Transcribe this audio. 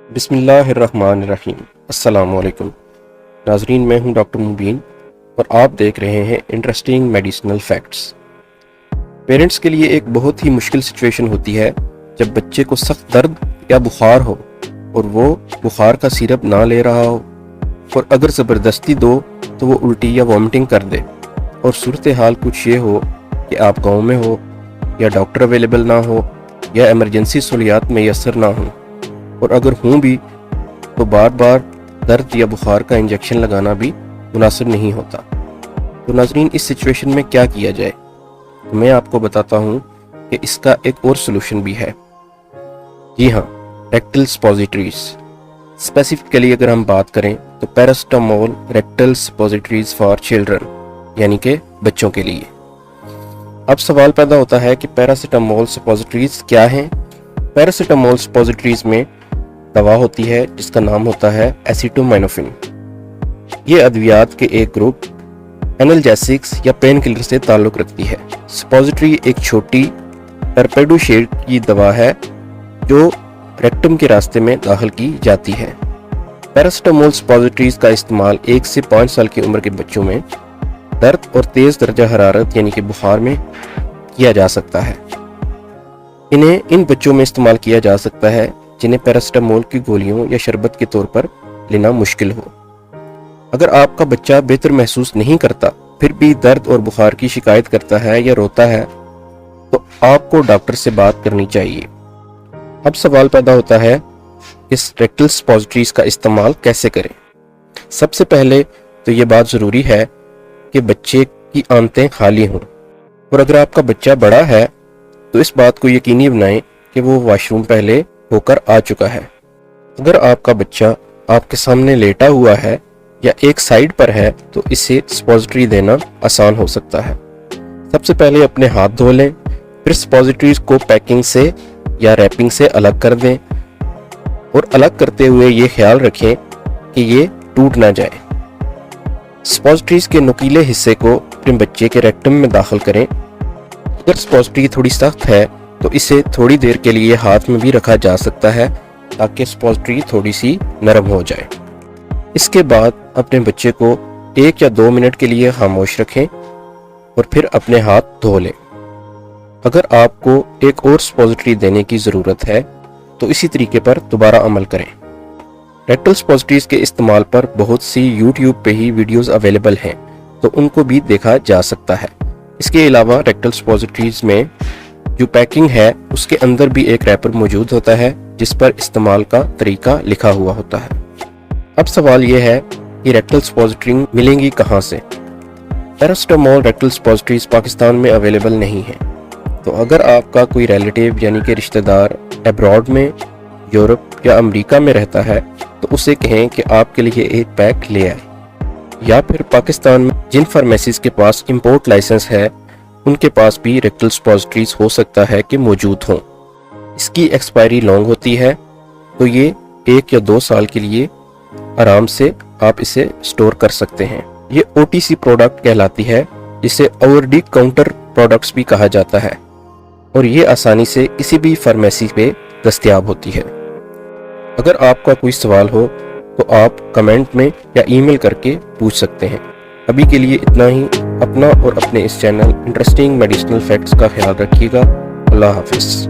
بسم اللہ الرحمن الرحیم۔ السلام علیکم ناظرین، میں ہوں ڈاکٹر مبین اور آپ دیکھ رہے ہیں انٹرسٹنگ میڈیسنل فیکٹس۔ پیرنٹس کے لیے ایک بہت ہی مشکل سچویشن ہوتی ہے جب بچے کو سخت درد یا بخار ہو اور وہ بخار کا سیرپ نہ لے رہا ہو، اور اگر زبردستی دو تو وہ الٹی یا وامٹنگ کر دے، اور صورتحال کچھ یہ ہو کہ آپ گاؤں میں ہو یا ڈاکٹر اویلیبل نہ ہو یا ایمرجنسی سہولیات میسر نہ ہوں، اور اگر ہوں بھی تو بار بار درد یا بخار کا انجیکشن لگانا بھی مناسب نہیں ہوتا۔ تو ناظرین، اس سچویشن میں کیا کیا جائے؟ تو میں آپ کو بتاتا ہوں کہ اس کا ایک اور سلوشن بھی ہے۔ جی ہاں، ریکٹل سپوزیٹریز۔ اسپیسیفکلی اگر ہم بات کریں تو پیراسٹامول ریکٹل سپوزیٹریز فار چلڈرن، یعنی کہ بچوں کے لیے۔ اب سوال پیدا ہوتا ہے کہ پیراسٹامول سپوزیٹریز کیا ہیں؟ پیراسٹامول سپوزیٹریز میں دوا ہوتی ہے جس کا نام ہوتا ہے ایسیٹامینوفین۔ یہ ادویات کے ایک گروپ اینالجیسکس یا پین کلر سے تعلق رکھتی ہے۔ سپوزیٹری ایک چھوٹی ٹرپیڈو شیڈ کی دوا ہے جو ریکٹم کے راستے میں داخل کی جاتی ہے۔ پیراسٹامول سپوزیٹریز کا استعمال 1 سے 5 سال کی عمر کے بچوں میں درد اور تیز درجہ حرارت یعنی کہ بخار میں کیا جا سکتا ہے۔ انہیں ان بچوں میں استعمال کیا جا سکتا ہے جنہیں پیراسٹامول کی گولیوں یا شربت کے طور پر لینا مشکل ہو۔ اگر آپ کا بچہ بہتر محسوس نہیں کرتا پھر بھی درد اور بخار کی شکایت کرتا ہے یا روتا ہے تو آپ کو ڈاکٹر سے بات کرنی چاہیے۔ اب سوال پیدا ہوتا ہے کہ ریکٹل سپوزیٹریز کا استعمال کیسے کریں؟ سب سے پہلے تو یہ بات ضروری ہے کہ بچے کی آنتیں خالی ہوں، اور اگر آپ کا بچہ بڑا ہے تو اس بات کو یقینی بنائیں کہ وہ واش روم پہلے ہو کر آ چکا ہے۔ اگر آپ کا بچہ آپ کے سامنے لیٹا ہوا ہے یا ایک سائیڈ پر ہے تو اسے سپوزیٹری دینا آسان ہو سکتا ہے۔ سب سے پہلے اپنے ہاتھ دھو لیں، پھر سپوزیٹریز کو پیکنگ سے یا ریپنگ سے الگ کر دیں، اور الگ کرتے ہوئے یہ خیال رکھیں کہ یہ ٹوٹ نہ جائے۔ سپوزیٹریز کے نوکیلے حصے کو اپنے بچے کے ریکٹم میں داخل کریں۔ اگر سپوزیٹری تھوڑی سخت ہے تو اسے تھوڑی دیر کے لیے ہاتھ میں بھی رکھا جا سکتا ہے تاکہ سپوزیٹری تھوڑی سی نرم ہو جائے۔ اس کے بعد اپنے بچے کو 1 یا 2 منٹ کے لیے خاموش رکھیں اور پھر اپنے ہاتھ دھو لیں۔ اگر آپ کو ایک اور سپوزیٹری دینے کی ضرورت ہے تو اسی طریقے پر دوبارہ عمل کریں۔ ریکٹل سپوزیٹریز کے استعمال پر بہت سی یوٹیوب پہ ہی ویڈیوز اویلیبل ہیں تو ان کو بھی دیکھا جا سکتا ہے۔ اس کے علاوہ ریکٹل سپوزیٹریز میں جو پیکنگ ہے اس کے اندر بھی ایک ریپر موجود ہوتا ہے جس پر استعمال کا طریقہ لکھا ہوا ہوتا ہے۔ اب سوال یہ ہے کہ ریکٹل سپوزیٹری ملیں گی کہاں سے؟ پیراسٹامول ریکٹل سپوزیٹریز پاکستان میں اویلیبل نہیں ہیں، تو اگر آپ کا کوئی ریلیٹیو یعنی کہ رشتہ دار ابراڈ میں، یورپ یا امریکہ میں رہتا ہے تو اسے کہیں کہ آپ کے لیے ایک پیک لے آئے، یا پھر پاکستان میں جن فارمیسیز کے پاس امپورٹ لائسنس ہے ان کے پاس بھی ریکٹل سپوزیٹریز ہو سکتا ہے کہ موجود ہوں۔ اس کی ایکسپائری لانگ ہوتی ہے تو یہ 1 یا 2 سال کے لیے آرام سے آپ اسے سٹور کر سکتے ہیں۔ یہ OTC پروڈکٹ کہلاتی ہے جسے اوور دی کاؤنٹر پروڈکٹس بھی کہا جاتا ہے، اور یہ آسانی سے کسی بھی فارمیسی پہ دستیاب ہوتی ہے۔ اگر آپ کا کوئی سوال ہو تو آپ کمنٹ میں یا ای میل کر کے پوچھ سکتے ہیں۔ ابھی کے لیے اتنا ہی۔ اپنا اور اپنے اس چینل انٹرسٹنگ میڈیسنل فیکٹس کا خیال رکھیے گا۔ اللہ حافظ۔